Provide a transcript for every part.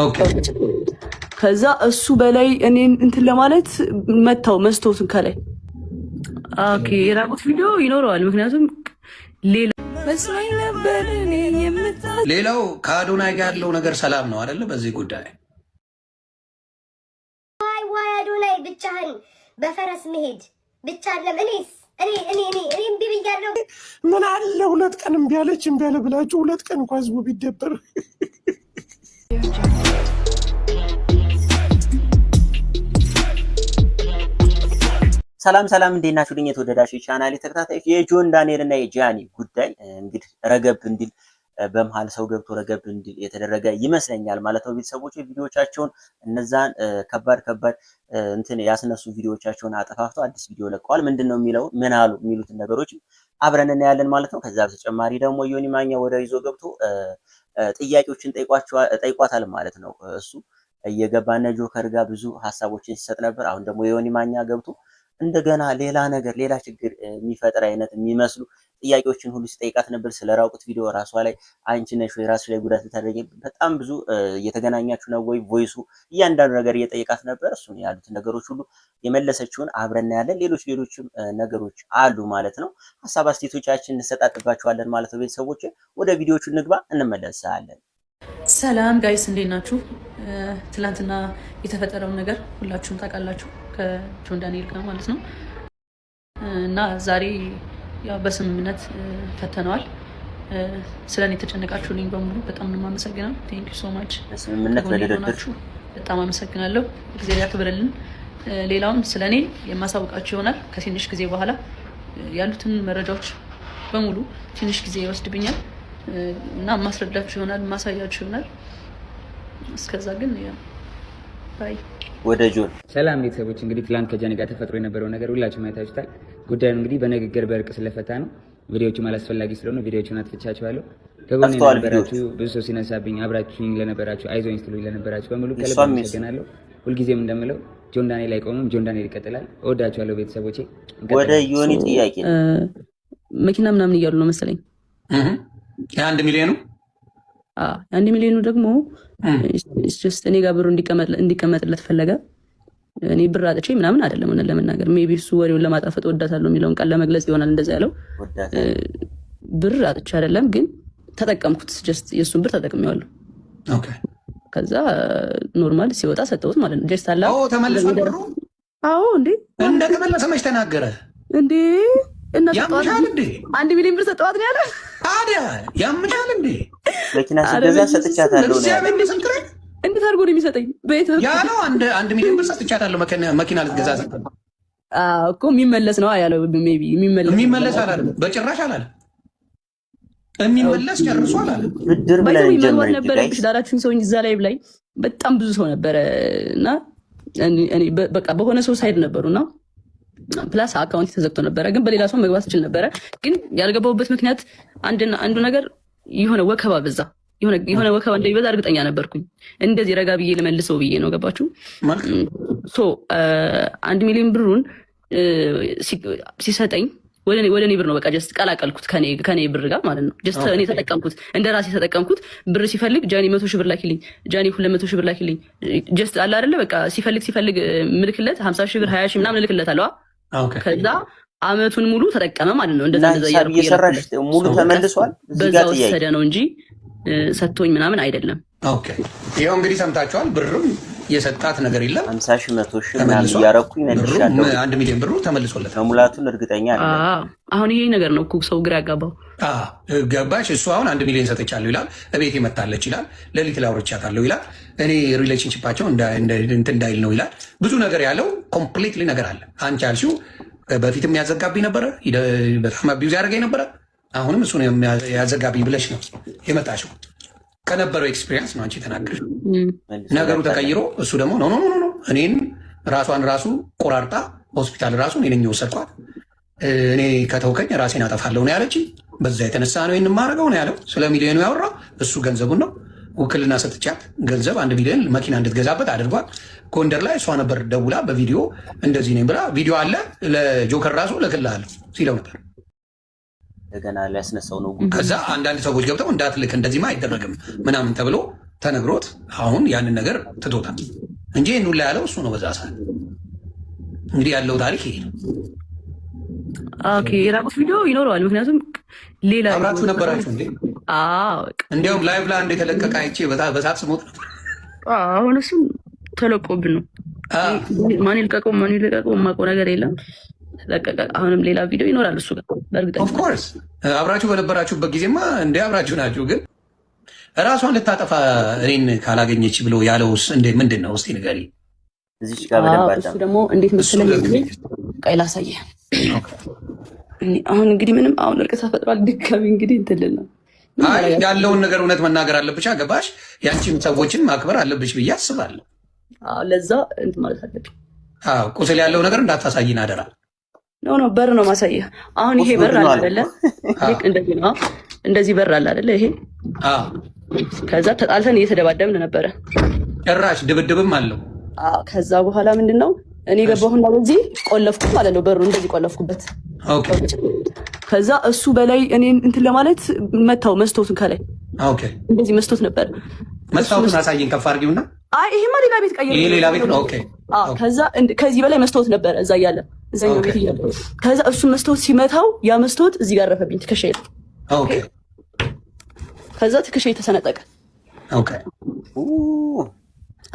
ኦኬ ከዛ እሱ በላይ እኔን እንትን ለማለት መታው መስቶትን ከላይ ኦኬ የራቁት ቪዲዮ ይኖረዋል። ምክንያቱም ሌላ መስሎኝ ነበር እኔ ሌላው ከአዶናይ ጋር ያለው ነገር ሰላም ነው አይደለ? በዚህ ጉዳይ ዋይ አዶናይ ብቻህን በፈረስ መሄድ ብቻ አለም እኔ እምቢ ብያለሁ። ምን አለ ሁለት ቀን እምቢ አለች ብላችሁ ሁለት ቀን እንኳን ህዝቡ ቢደበር። ሰላም እንዴት ናችሁ? የተወደዳችሁ ቻናሌ ተከታታዮች የጆን ዳንኤል እና የጃኒ ጉዳይ እንግዲህ ረገብ እንዲል በመሃል ሰው ገብቶ ረገብ እንዲል የተደረገ ይመስለኛል ማለት ነው። ቤተሰቦች ቪዲዮዎቻቸውን እነዛን ከባድ እንትን ያስነሱ ቪዲዮዎቻቸውን አጠፋፍተው አዲስ ቪዲዮ ለቀዋል። ምንድነው የሚለው ምን አሉ የሚሉትን ነገሮች አብረን እናያለን ማለት ነው። ከዛ በተጨማሪ ደግሞ ዮኒ ማኛ ወደ ይዞ ገብቶ ጥያቄዎችን ጠይቋታል ማለት ነው። እሱ እየገባነ ጆከር ጋር ብዙ ሀሳቦችን ሲሰጥ ነበር። አሁን ደግሞ ዮኒ ማኛ ገብቶ እንደገና ሌላ ችግር የሚፈጥር አይነት የሚመስሉ ጥያቄዎችን ሁሉ ሲጠይቃት ነበር። ስለ ራቁት ቪዲዮ ራሷ ላይ አንቺ ነሽ ወይ ራስሽ ላይ ጉዳት ልታደርጊ በጣም ብዙ እየተገናኛችሁ ነው ወይ ቮይሱ እያንዳንዱ ነገር እየጠየቃት ነበር። እሱን ያሉትን ነገሮች ሁሉ የመለሰችውን አብረን ያለን ሌሎችም ነገሮች አሉ ማለት ነው። ሀሳብ አስተያየቶቻችን እንሰጣጥባችኋለን ማለት ነው። ቤተሰቦች ወደ ቪዲዮቹ እንግባ፣ እንመለሳለን። ሰላም ጋይስ እንዴት ናችሁ? ትላንትና የተፈጠረውን ነገር ሁላችሁም ታውቃላችሁ ከጆን ዳንኤል ጋር ማለት ነው። እና ዛሬ ያው በስምምነት ፈተነዋል። ስለኔ የተጨነቃችሁልኝ በሙሉ በጣም ነው የማመሰግነው። ቴንክ ዩ ሶ ማች። በስምምነት በደረዳችሁ በጣም አመሰግናለሁ። እግዚአብሔር ያክብርልን። ሌላውን ስለኔ የማሳውቃችሁ ይሆናል ከትንሽ ጊዜ በኋላ። ያሉትን መረጃዎች በሙሉ ትንሽ ጊዜ ይወስድብኛል እና ማስረዳችሁ ይሆናል፣ ማሳያችሁ ይሆናል። እስከዛ ግን ባይ። ወደ ጆን ሰላም ቤተሰቦች፣ እንግዲህ ትላንት ከጃኒ ጋር ተፈጥሮ የነበረው ነገር ሁላችሁም አይታችሁታል። ጉዳዩን እንግዲህ በንግግር በእርቅ ስለፈታ ነው። ቪዲዮዎቹም አላስፈላጊ ስለሆኑ ቪዲዮዎቹን አጥፍቻችኋለሁ። ከጎኔ የነበራችሁ ብዙ ሰው ሲነሳብኝ አብራችሁኝ ለነበራችሁ አይዞኝ ስትሉኝ ለነበራችሁ በሙሉ ከልብ አመሰግናለሁ። ሁልጊዜም እንደምለው ጆን ዳንኤል አይቆምም፣ ጆን ዳንኤል ይቀጥላል። እወዳችኋለሁ ቤተሰቦቼ። ወደ ዮኒ ጥያቄ መኪና ምናምን እያሉ ነው መሰለኝ የ1 ሚሊዮኑ 1 ሚሊዮኑ ደግሞ እኔ ጋር ብሩ እንዲቀመጥለት ፈለገ። እኔ ብር አጥቼ ምናምን አይደለም ሆነ ለመናገር ሜቢ እሱ ወሬውን ለማጣፈጥ ወዳታለሁ የሚለውን ቃል ለመግለጽ ይሆናል እንደዛ ያለው። ብር አጥቼ አይደለም ግን ተጠቀምኩት። ጀስት የእሱን ብር ተጠቅሜዋለሁ። ኦኬ ከዛ ኖርማል ሲወጣ ሰጠሁት ማለት ነው። ጀስት አላ ተመለሰ ብሩ። አዎ እንዴ እንደተመለሰ መች ተናገረ እንዴ? እና ያምሻል እንዴ? 1 ሚሊዮን ብር ሰጠዋት ነው ያለ። ታዲያ ያምሻል እንዴ? መኪና ሲገዛ ሰጥቻታለሁ ነው ያለው። እንዴት አድርጎ ነው የሚሰጠኝ? ያለው 1 ሚሊዮን ብር ሰጥቻታለሁ መኪና ልትገዛ ሰጠ እኮ። የሚመለስ ነው ያለው። ሜቢ የሚመለስ አላለም፣ በጭራሽ አላለም። የሚመለስ ጨርሶ አላለም። ብድር ብለን ጀምር ነበረብሽ ዳራችሁን ሰውኝ እዛ ላይ ብላይ በጣም ብዙ ሰው ነበረ እና እኔ በቃ በሆነ ሰው ሳይድ ነበሩና ፕላስ አካውንት ተዘግቶ ነበረ፣ ግን በሌላ ሰው መግባት ይችል ነበረ። ግን ያልገባሁበት ምክንያት አንዱ ነገር የሆነ ወከባ በዛ፣ የሆነ ወከባ እንደሚበዛ እርግጠኛ ነበርኩኝ። እንደዚህ ረጋ ብዬ ልመልሰው ብዬ ነው። ገባችሁ? ሶ 1 ሚሊዮን ብሩን ሲሰጠኝ ወደ እኔ ብር ነው በቃ ጀስት ቀላቀልኩት ከኔ ብር ጋር ማለት ነው። ጀስት እኔ ተጠቀምኩት፣ እንደ ራሴ ተጠቀምኩት። ብር ሲፈልግ ጃኒ 100 ሺህ ብር ላኪልኝ፣ ጃኒ 200 ሺህ ብር ላኪልኝ። ጀስት አለ አይደለ በቃ ሲፈልግ ምልክለት 50 ሺህ ብር 20 ሺህ ምናምን እልክለታለሁ። ከዛ አመቱን ሙሉ ተጠቀመ ማለት ነው። እንደዛ እየሰራሽ ሙሉ ተመልሷል። በዛ ወሰደ ነው እንጂ ሰጥቶኝ ምናምን አይደለም። ኦኬ ይሄው እንግዲህ ሰምታችኋል። ብርም የሰጣት ነገር የለም። 50 ሺህ 100 ሺህ ምናምን እያረኩኝ መልሻለሁ። 1 ሚሊዮን ብሩ ተመልሶለት ከሙላቱን እርግጠኛ አይደለም። አሁን ይሄ ነገር ነው እኮ ሰው ግራ ያጋባው። ገባሽ? እሱ አሁን 1 ሚሊዮን ሰጥቻለሁ ይላል፣ እቤት መታለች ይላል፣ ሌሊት ላይ አውርቻታለሁ ይላል፣ እኔ ሪሌሽንሺፓቸው እንትን እንዳይል ነው ይላል። ብዙ ነገር ያለው ኮምፕሊትሊ ነገር አለ። አንቺ አልሽው በፊትም ያዘጋብኝ ነበረ፣ በጣም አቢዩዝ ያደርገኝ ነበረ። አሁንም እሱ ያዘጋብኝ ብለሽ ነው የመጣሽው። ከነበረው ኤክስፒሪየንስ ነው አንቺ የተናገርሽው። ነገሩ ተቀይሮ እሱ ደግሞ ኖ እኔን ራሷን ራሱ ቆራርጣ ሆስፒታል ራሱ እኔ ነኝ የወሰድኳት፣ እኔ ከተውከኝ ራሴን አጠፋለሁ ነው ያለች። በዛ የተነሳ ነው ይህን ማድረገው ነው ያለው። ስለ ሚሊዮኑ ያወራው እሱ ገንዘቡን ነው። ውክልና ሰጥቻት ገንዘብ 1 ሚሊዮን መኪና እንድትገዛበት አድርጓል። ጎንደር ላይ እሷ ነበር ደውላ በቪዲዮ እንደዚህ ነኝ ብላ ቪዲዮ አለ ለጆከር ራሱ ልክልሃለሁ ሲለው ነበር። እንደገና ሊያስነሳው ነው። ከዛ አንዳንድ ሰዎች ገብተው እንዳትልክ እንደዚህማ አይደረግም ምናምን ተብሎ ተነግሮት አሁን ያንን ነገር ትቶታል እንጂ ይህን ሁላ ያለው እሱ ነው በዛ ሰዓት። እንግዲህ ያለው ታሪክ ይሄ ነው። ኦኬ የራቁት ቪዲዮ ይኖረዋል። ምክንያቱም ሌላ አብራችሁ ነበራችሁ እንዴ? እንዲያውም ላይቭ ላይ አንድ የተለቀቀ አይቼ በሳት ስሞት ነበር። አሁን እሱም ተለቆብን ነው። ማን ይልቀቀው የማውቀው ነገር የለም። ለቀቀ። አሁንም ሌላ ቪዲዮ ይኖራል እሱ ጋር በእርግጠኛ። ኦፍኮርስ አብራችሁ በነበራችሁበት ጊዜማ እንደ አብራችሁ ናችሁ። ግን እራሷን ልታጠፋ እኔን ካላገኘች ብሎ ያለውስ ምንድን ነው? እስቲ ንገሪኝ። እሱ ደግሞ እንዴት መሰለኝ፣ ቆይ ላሳየህ። አሁን እንግዲህ ምንም አሁን እርቅ ተፈጥሯል። ድጋሚ እንግዲህ እንትልል ነው ያለውን ነገር እውነት መናገር አለብሽ። ገባሽ? ያንቺም ሰዎችን ማክበር አለብሽ ብዬ አስባለሁ። ለዛ እንትን ማለት አለብኝ። ቁስል ያለው ነገር እንዳታሳይን አደራ። ኖ በር ነው ማሳየህ። አሁን ይሄ በር አለ አይደለ? እንደዚህ ነው። እንደዚህ በር አለ አይደለ? ይሄ ከዛ ተጣልተን እየተደባደብን ነበረ። ጭራሽ ድብድብም አለው። ከዛ በኋላ ምንድን ነው እኔ ገባሁና በዚህ ቆለፍኩ ማለት ነው። በሩ እንደዚህ ቆለፍኩበት። ከዛ እሱ በላይ እኔን እንትን ለማለት መታው መስታወቱን ከላይ እንደዚህ መስታወት ነበር። መስታወቱን አሳየን ከፍ አድርጊውና። ይሄማ ሌላ ቤት ቀየረ። ይሄ ሌላ ቤት ነው። ኦኬ። ከዛ ከዚህ በላይ መስታወት ነበረ እዛ እያለ እዛኛው ቤት እያለ። ከዛ እሱ መስታወት ሲመታው ያ መስታወት እዚህ ጋር ረፈብኝ ትከሻዬ። ኦኬ። ከዛ ትከሻዬ ተሰነጠቀ። ኦኬ።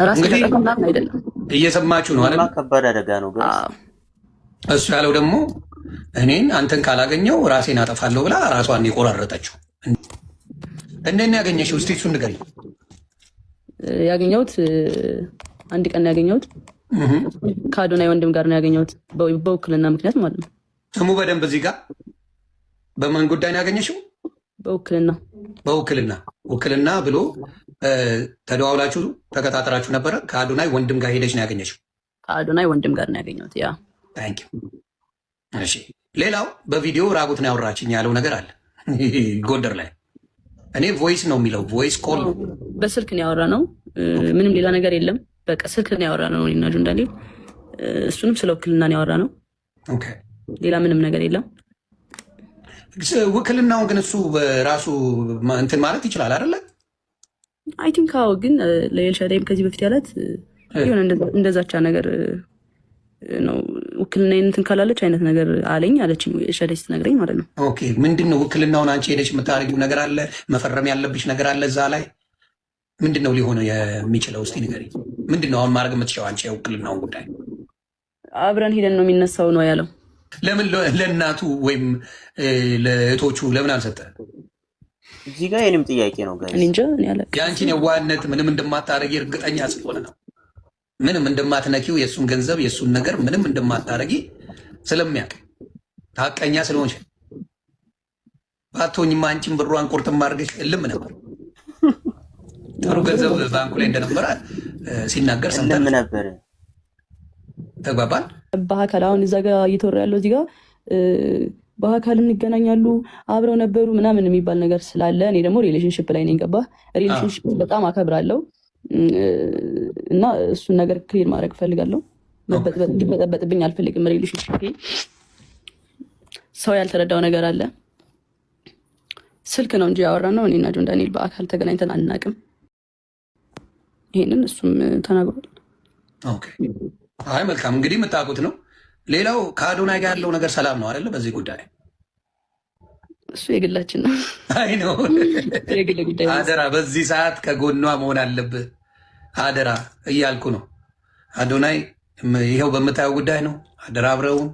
ራስ ከተቀመጠ ምናምን አይደለም። እየሰማችሁ ነው አይደል? ከባድ አደጋ ነው። እሱ ያለው ደግሞ እኔን አንተን ካላገኘው ራሴን አጠፋለሁ ብላ ራሷን የቆራረጠችው። እንዴት ነው ያገኘሽው? እስቲ እሱን ንገሪኝ። ያገኘሁት አንድ ቀን ነው ያገኘሁት። ከአዶናይ ወንድም ጋር ነው ያገኘሁት፣ በውክልና ምክንያት ማለት ነው። ስሙ በደንብ እዚህ ጋር በማን ጉዳይ ነው ያገኘሽው? በውክልና ውክልና ብሎ ተደዋውላችሁ ተከታተራችሁ ነበረ? ከአዶናይ ወንድም ጋር ሄደች ነው ያገኘሽው? ከአዶናይ ወንድም ጋር ነው ያገኘሁት። ያ ታንኪ። እሺ፣ ሌላው በቪዲዮ ራቁት ነው ያወራችኝ ያለው ነገር አለ ጎንደር ላይ። እኔ ቮይስ ነው የሚለው ቮይስ ኮል ነው። በስልክ ነው ያወራ ነው። ምንም ሌላ ነገር የለም። በቃ ስልክ ነው ያወራ ነው እና ጁንዳሌ። እሱንም ስለ ውክልና ነው ያወራ ነው። ኦኬ፣ ሌላ ምንም ነገር የለም። ውክልናውን ግን እሱ በራሱ እንትን ማለት ይችላል አይደለ? አይ ቲንክ አዎ። ግን ለኤልሻዳይም ከዚህ በፊት ያላት የሆነ እንደዛቻ ነገር ነው። ውክልና እንትን ካላለች አይነት ነገር አለኝ አለችኝ ኤልሻዳይ ስትነግረኝ ማለት ነው። ኦኬ፣ ምንድን ነው ውክልናውን አንቺ ሄደች የምታደርጊው ነገር አለ? መፈረም ያለብሽ ነገር አለ እዛ ላይ? ምንድን ነው ሊሆነ የሚችለው? እስቲ ንገሪኝ። ምንድን ነው አሁን ማድረግ የምትችለው አንቺ የውክልናውን ጉዳይ? አብረን ሄደን ነው የሚነሳው ነው ያለው። ለምን ለእናቱ ወይም ለእህቶቹ ለምን አልሰጠ? እዚህ ጋር የእኔም ጥያቄ ነው። የአንቺን የዋህነት ምንም እንደማታረጊ እርግጠኛ ስለሆነ ነው። ምንም እንደማትነኪው የእሱን ገንዘብ የእሱን ነገር ምንም እንደማታረጊ ስለሚያውቅ ታቀኛ ስለሆንሽ። ባትሆኝማ አንቺን ብሯን ቁርጥም አድርገሽ እልም ነበር። ጥሩ ገንዘብ ባንኩ ላይ እንደነበረ ሲናገር ሰምተን ነበር። ተግባባን። በአካል አሁን እዛ ጋር እየተወራ ያለው እዚህ ጋር በአካል እንገናኛሉ አብረው ነበሩ ምናምን የሚባል ነገር ስላለ እኔ ደግሞ ሪሌሽንሽፕ ላይ ነኝ። ገባህ? ሪሌሽንሽፕ በጣም አከብራለሁ እና እሱን ነገር ክሊር ማድረግ እፈልጋለሁ። እንዲበጠበጥብኝ አልፈልግም። ሪሌሽንሽፕ ሰው ያልተረዳው ነገር አለ። ስልክ ነው እንጂ ያወራ ነው። እኔና ጆን ዳንኤል በአካል ተገናኝተን አናውቅም። ይሄንን እሱም ተናግሯል። አይ መልካም፣ እንግዲህ የምታውቁት ነው። ሌላው ከአዶናይ ጋር ያለው ነገር ሰላም ነው አይደለ? በዚህ ጉዳይ እሱ የግላችን ነው። አይ ነው የግል ጉዳይ። አደራ በዚህ ሰዓት ከጎኗ መሆን አለብህ። አደራ እያልኩ ነው። አዶናይ ይኸው በምታየው ጉዳይ ነው። አደራ አብረውን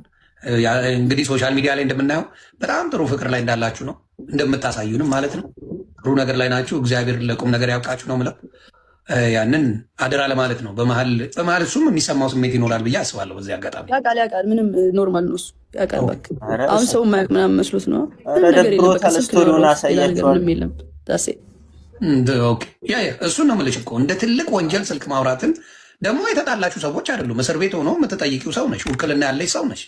እንግዲህ ሶሻል ሚዲያ ላይ እንደምናየው በጣም ጥሩ ፍቅር ላይ እንዳላችሁ ነው እንደምታሳዩንም ማለት ነው። ጥሩ ነገር ላይ ናችሁ። እግዚአብሔር ለቁም ነገር ያውቃችሁ ነው ምለው። ያንን አደራ ለማለት ነው። በመሀል እሱም የሚሰማው ስሜት ይኖራል ብዬ አስባለሁ። በዚህ አጋጣሚ ያውቃል። ምንም ኖርማል ነው እሱ ያውቃል። በቃ አሁን ሰው ማያውቅ ምናምን መስሎት ነው። እሱን ነው የምልሽ እኮ እንደ ትልቅ ወንጀል ስልክ ማውራትን ደግሞ የተጣላችሁ ሰዎች አይደሉም። እስር ቤት ሆኖ የምትጠይቂው ሰው ነች። ውክልና ያለች ሰው ነች።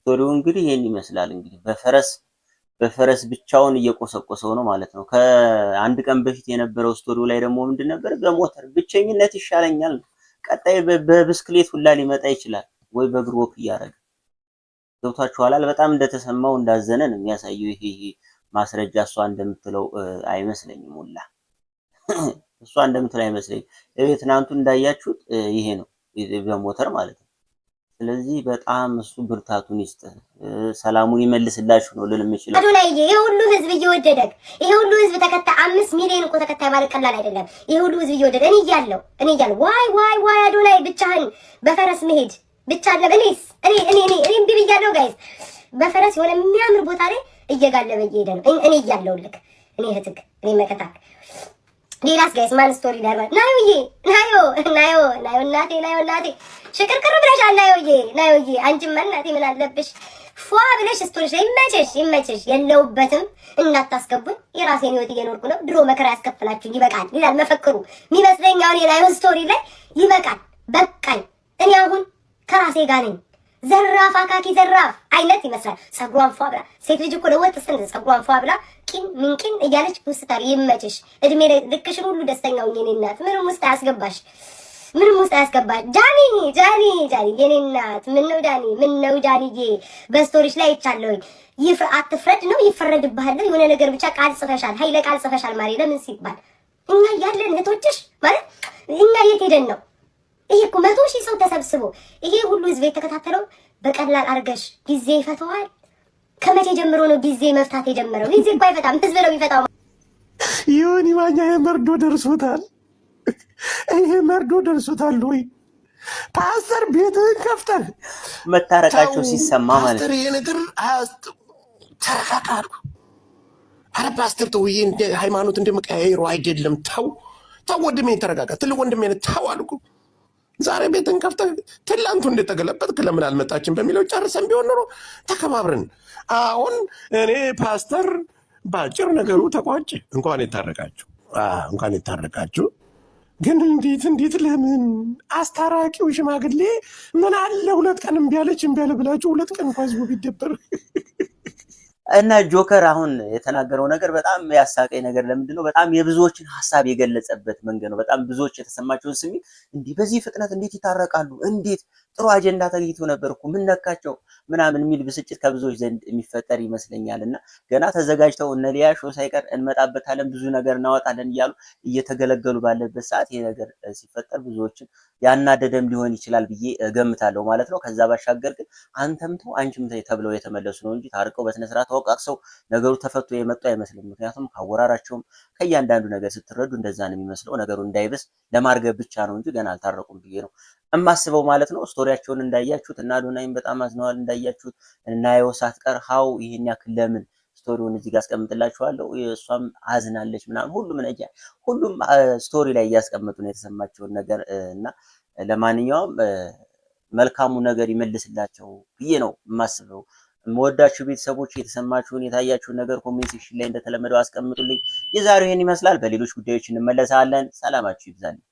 ስቶሪው እንግዲህ ይህን ይመስላል። እንግዲህ በፈረስ ብቻውን እየቆሰቆሰው ነው ማለት ነው። ከአንድ ቀን በፊት የነበረው ስቶሪው ላይ ደግሞ ምንድን ነበር? በሞተር ብቸኝነት ይሻለኛል ነው። ቀጣይ በብስክሌት ሁላ ሊመጣ ይችላል ወይ በእግር ወክ እያደረገ ገብቷችኋል። በጣም እንደተሰማው እንዳዘነ ነው የሚያሳየው። ይሄ ማስረጃ እሷ እንደምትለው አይመስለኝም ሁላ እሷ እንደምትለው አይመስለኝም። ትናንቱ እንዳያችሁት ይሄ ነው በሞተር ማለት ነው። ስለዚህ በጣም እሱ ብርታቱን ይስጥ፣ ሰላሙን ይመልስላችሁ ነው ልል የምችለው። አዶናይ ይሄ ሁሉ ህዝብ እየወደደክ ይሄ ሁሉ ህዝብ ተከታይ 5 ሚሊዮን እኮ ተከታይ ማለት ቀላል አይደለም። ይሄ ሁሉ ህዝብ እየወደደ እኔ እያለሁ ዋይ አዶናይ ብቻህን በፈረስ መሄድ ብቻ አለ እኔ ብያለሁ ጋይስ። በፈረስ የሆነ የሚያምር ቦታ ላይ እየጋለበ እየሄደ ነው። እኔ እያለሁልክ እኔ እህትክ እኔ መከታክ ሌላስ ጋይስ ማን ስቶሪ ዳርባ ናዮ እናቴ ሽክርክር ብለሻል። ናዮዬ አንቺማ እናቴ ምን አለብሽ ፏ ብለሽ ስቶሪሽ ይመችሽ። የለውበትም እናታስገቡኝ። የራሴን ህይወት እየኖርኩ ነው። ድሮ መከራ ያስከፍላችሁኝ ይበቃል ይላል መፈክሩ የሚመስለኝ። አሁን የናዮ ስቶሪ ላይ ይበቃል በቃኝ። እኔ አሁን ከራሴ ጋር ነኝ። ዘራፍ አካኪ ዘራፍ አይነት ይመስላል። ጸጉሯን ፏ ብላ ሴት ልጅ እኮ ለወጥ ስትል ጸጉሯን ፏ ብላ ቂን እያለች ውስታሪ ይመችሽ። እድሜ ልክሽን ሁሉ ደስተኛ ሁኚ። የኔ እናት ምንም ውስጥ አያስገባሽ። ጃኒ የኔ እናት ምነው ዳኒዬ በስቶሪሽ ላይ ይቻለሁኝ። አትፍረድ ነው ይፈረድብሃል። የሆነ ነገር ብቻ ቃል ጽፈሻል፣ ኃይለ ቃል ጽፈሻል። ማሪ ለምን ሲባል እኛ ያለን እህቶችሽ ማለት እኛ የት ሄደን ነው? ይሄ እኮ 100,000 ሰው ተሰብስቦ ይሄ ሁሉ ህዝብ የተከታተለው በቀላል አርገሽ ጊዜ ይፈተዋል። ከመቼ ጀምሮ ነው ጊዜ መፍታት የጀመረው? ጊዜ እኮ አይፈታም፣ ህዝብ ነው የሚፈታው። ይሁን ማኛ የመርዶ ደርሶታል። ይሄ መርዶ ደርሶታል ወይ? ፓስተር ቤትህን ከፍተህ መታረቃቸው ሲሰማ ማለት ፓስተር ይሄ ነገር ተረጋጋ። አረ ፓስተር ተው፣ ይሄ እንደ ሃይማኖት እንደመቀያየሩ አይደለም። ተው ወንድሜ ተረጋጋ። ትልቅ ወንድሜ ተው አልኩ። ዛሬ ቤትን ከፍተህ ትላንቱ እንደተገለበጥክ ለምን አልመጣችን በሚለው ጨርሰን ቢሆን ኖሮ ተከባብረን። አሁን እኔ ፓስተር ባጭር ነገሩ ተቋጭ። እንኳን የታረቃችሁ ግን እንዴት ለምን አስታራቂው ሽማግሌ ምን አለ 2 ቀን እምቢ አለ ብላችሁ 2 ቀን እንኳን ህዝቡ ቢደበር እና ጆከር አሁን የተናገረው ነገር በጣም ያሳቀኝ ነገር ለምንድን ነው? በጣም የብዙዎችን ሀሳብ የገለጸበት መንገድ ነው። በጣም ብዙዎች የተሰማቸውን ስሜት እንዲህ በዚህ ፍጥነት እንዴት ይታረቃሉ? እንዴት ጥሩ አጀንዳ ተገኝቶ ነበር እኮ ምን ነካቸው ምናምን የሚል ብስጭት ከብዙዎች ዘንድ የሚፈጠር ይመስለኛል። እና ገና ተዘጋጅተው እነ ሊያሾ ሳይቀር እንመጣበታለን ብዙ ነገር እናወጣለን እያሉ እየተገለገሉ ባለበት ሰዓት ይሄ ነገር ሲፈጠር ብዙዎችን ያናደደም ሊሆን ይችላል ብዬ ገምታለሁ ማለት ነው። ከዛ ባሻገር ግን አንተም ተው አንቺም ተይ ተብለው የተመለሱ ነው እንጂ ታርቀው በስነ ስርዓት ተወቃቅሰው ነገሩ ተፈቶ የመጡ አይመስልም። ምክንያቱም ካወራራቸውም ከእያንዳንዱ ነገር ስትረዱ እንደዛ ነው የሚመስለው። ነገሩ እንዳይበስ ለማርገብ ብቻ ነው እንጂ ገና አልታረቁም ብዬ ነው እማስበው ማለት ነው። ስቶሪያቸውን እንዳያችሁት እና አዶናይም በጣም አዝነዋል እንዳያችሁት እና የወሳት ቀር ሀው ይሄን ያክል ለምን ስቶሪውን እዚህ ጋር አስቀምጥላችኋለሁ። እሷም አዝናለች ምናምን ሁሉም ስቶሪ ላይ እያስቀመጡ ነው የተሰማቸውን ነገር እና ለማንኛውም መልካሙ ነገር ይመልስላቸው ብዬ ነው የማስበው። የምወዳችሁ ቤተሰቦች የተሰማችሁን የታያችሁን ነገር ኮሜንት ሴክሽን ላይ እንደተለመደው አስቀምጡልኝ። የዛሬው ይሄን ይመስላል። በሌሎች ጉዳዮች እንመለሳለን። ሰላማችሁ ይብዛልኝ።